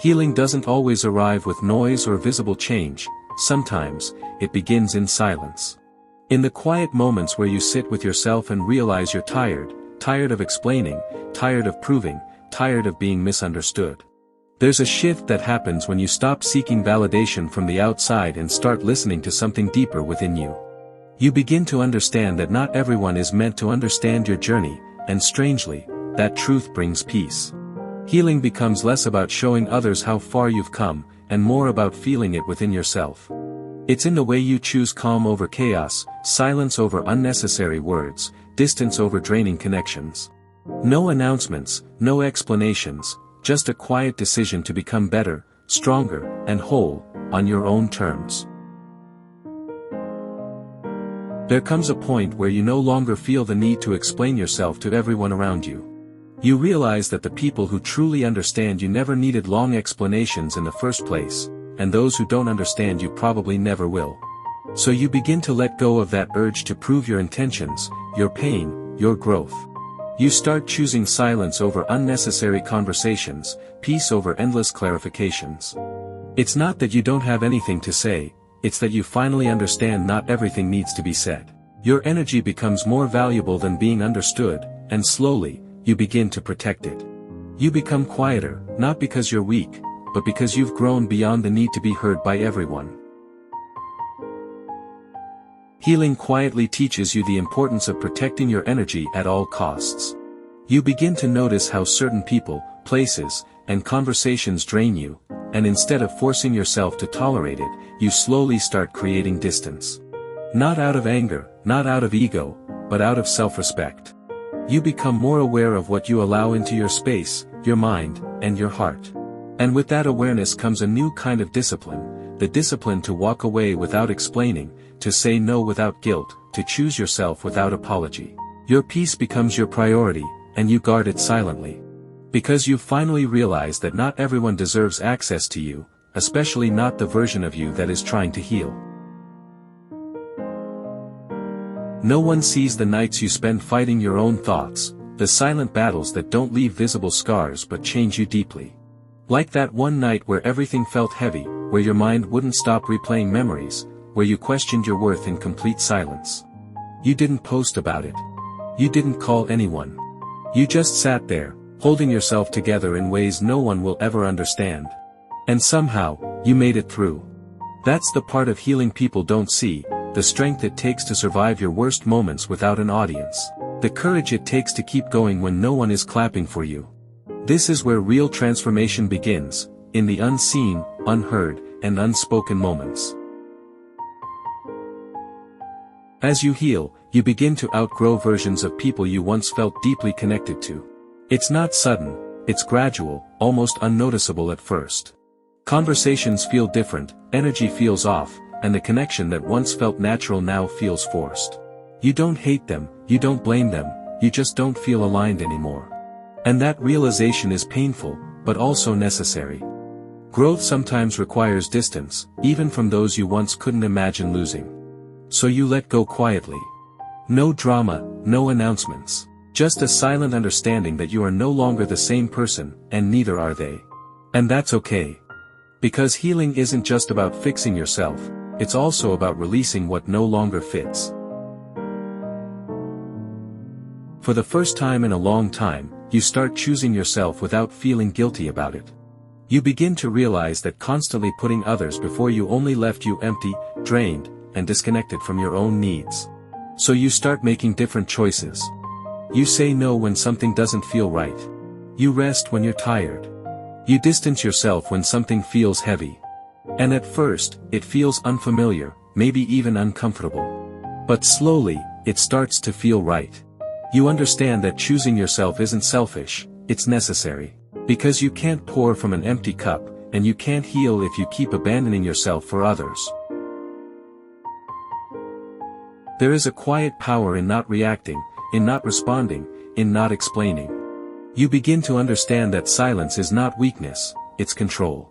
Healing doesn't always arrive with noise or visible change, sometimes, it begins in silence. In the quiet moments where you sit with yourself and realize you're tired of explaining, tired of proving, tired of being misunderstood. There's a shift that happens when you stop seeking validation from the outside and start listening to something deeper within you. You begin to understand that not everyone is meant to understand your journey, and strangely, that truth brings peace. Healing becomes less about showing others how far you've come, and more about feeling it within yourself. It's in the way you choose calm over chaos, silence over unnecessary words, distance over draining connections. No announcements, no explanations, just a quiet decision to become better, stronger, and whole, on your own terms. There comes a point where you no longer feel the need to explain yourself to everyone around you. You realize that the people who truly understand you never needed long explanations in the first place, and those who don't understand you probably never will. So you begin to let go of that urge to prove your intentions, your pain, your growth. You start choosing silence over unnecessary conversations, peace over endless clarifications. It's not that you don't have anything to say, it's that you finally understand not everything needs to be said. Your energy becomes more valuable than being understood, and slowly, you begin to protect it. You become quieter, not because you're weak, but because you've grown beyond the need to be heard by everyone. Healing quietly teaches you the importance of protecting your energy at all costs. You begin to notice how certain people, places, and conversations drain you, and instead of forcing yourself to tolerate it, you slowly start creating distance. Not out of anger, not out of ego, but out of self-respect. You become more aware of what you allow into your space, your mind, and your heart. And with that awareness comes a new kind of discipline, the discipline to walk away without explaining, to say no without guilt, to choose yourself without apology. Your peace becomes your priority, and you guard it silently. Because you finally realize that not everyone deserves access to you, especially not the version of you that is trying to heal. No one sees the nights you spend fighting your own thoughts, the silent battles that don't leave visible scars but change you deeply. Like that one night where everything felt heavy, where your mind wouldn't stop replaying memories, where you questioned your worth in complete silence. You didn't post about it. You didn't call anyone. You just sat there, holding yourself together in ways no one will ever understand. And somehow, you made it through. That's the part of healing people don't see, the strength it takes to survive your worst moments without an audience. The courage it takes to keep going when no one is clapping for you. This is where real transformation begins, in the unseen, unheard, and unspoken moments. As you heal, you begin to outgrow versions of people you once felt deeply connected to. It's not sudden, it's gradual, almost unnoticeable at first. Conversations feel different, energy feels off, and the connection that once felt natural now feels forced. You don't hate them, you don't blame them, you just don't feel aligned anymore. And that realization is painful, but also necessary. Growth sometimes requires distance, even from those you once couldn't imagine losing. So you let go quietly. No drama, no announcements. Just a silent understanding that you are no longer the same person, and neither are they. And that's okay. Because healing isn't just about fixing yourself, it's also about releasing what no longer fits. For the first time in a long time, you start choosing yourself without feeling guilty about it. You begin to realize that constantly putting others before you only left you empty, drained, and disconnected from your own needs. So you start making different choices. You say no when something doesn't feel right. You rest when you're tired. You distance yourself when something feels heavy. And at first, it feels unfamiliar, maybe even uncomfortable. But slowly, it starts to feel right. You understand that choosing yourself isn't selfish, it's necessary. Because you can't pour from an empty cup, and you can't heal if you keep abandoning yourself for others. There is a quiet power in not reacting, in not responding, in not explaining. You begin to understand that silence is not weakness, it's control.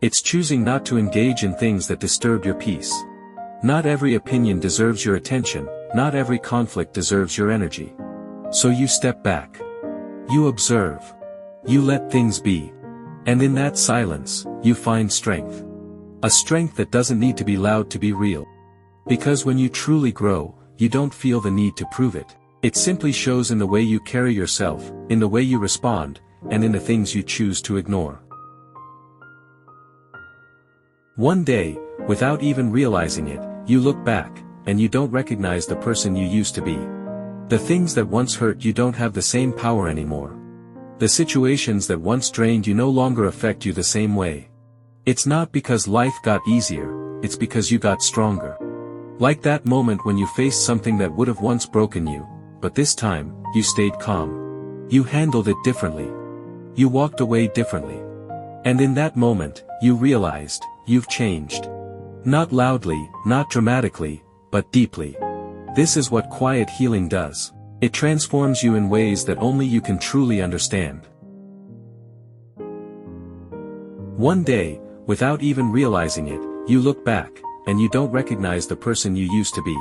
It's choosing not to engage in things that disturb your peace. Not every opinion deserves your attention, not every conflict deserves your energy. So you step back. You observe. You let things be. And in that silence, you find strength. A strength that doesn't need to be loud to be real. Because when you truly grow, you don't feel the need to prove it. It simply shows in the way you carry yourself, in the way you respond, and in the things you choose to ignore. One day, without even realizing it, you look back, and you don't recognize the person you used to be. The things that once hurt you don't have the same power anymore. The situations that once drained you no longer affect you the same way. It's not because life got easier, it's because you got stronger. Like that moment when you faced something that would have once broken you, but this time, you stayed calm. You handled it differently. You walked away differently. And in that moment, you realized, you've changed. Not loudly, not dramatically, but deeply. This is what quiet healing does. It transforms you in ways that only you can truly understand. One day, without even realizing it, you look back, and you don't recognize the person you used to be.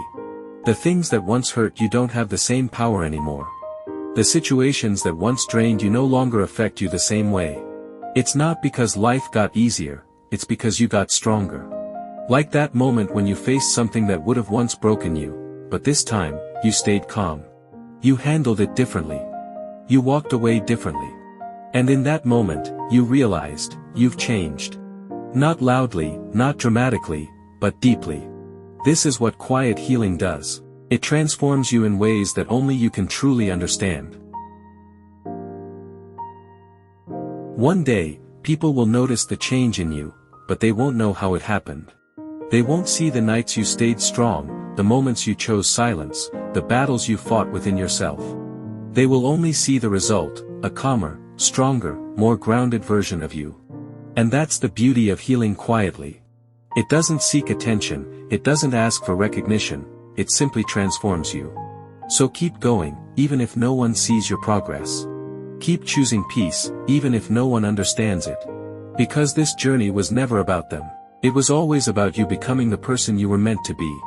The things that once hurt you don't have the same power anymore. The situations that once drained you no longer affect you the same way. It's not because life got easier, it's because you got stronger. Like that moment when you faced something that would have once broken you, but this time, you stayed calm. You handled it differently. You walked away differently. And in that moment, you realized, you've changed. Not loudly, not dramatically, but deeply. This is what quiet healing does. It transforms you in ways that only you can truly understand. One day, people will notice the change in you, but they won't know how it happened. They won't see the nights you stayed strong, the moments you chose silence, the battles you fought within yourself. They will only see the result, a calmer, stronger, more grounded version of you. And that's the beauty of healing quietly. It doesn't seek attention, it doesn't ask for recognition, it simply transforms you. So keep going, even if no one sees your progress. Keep choosing peace, even if no one understands it. Because this journey was never about them. It was always about you becoming the person you were meant to be.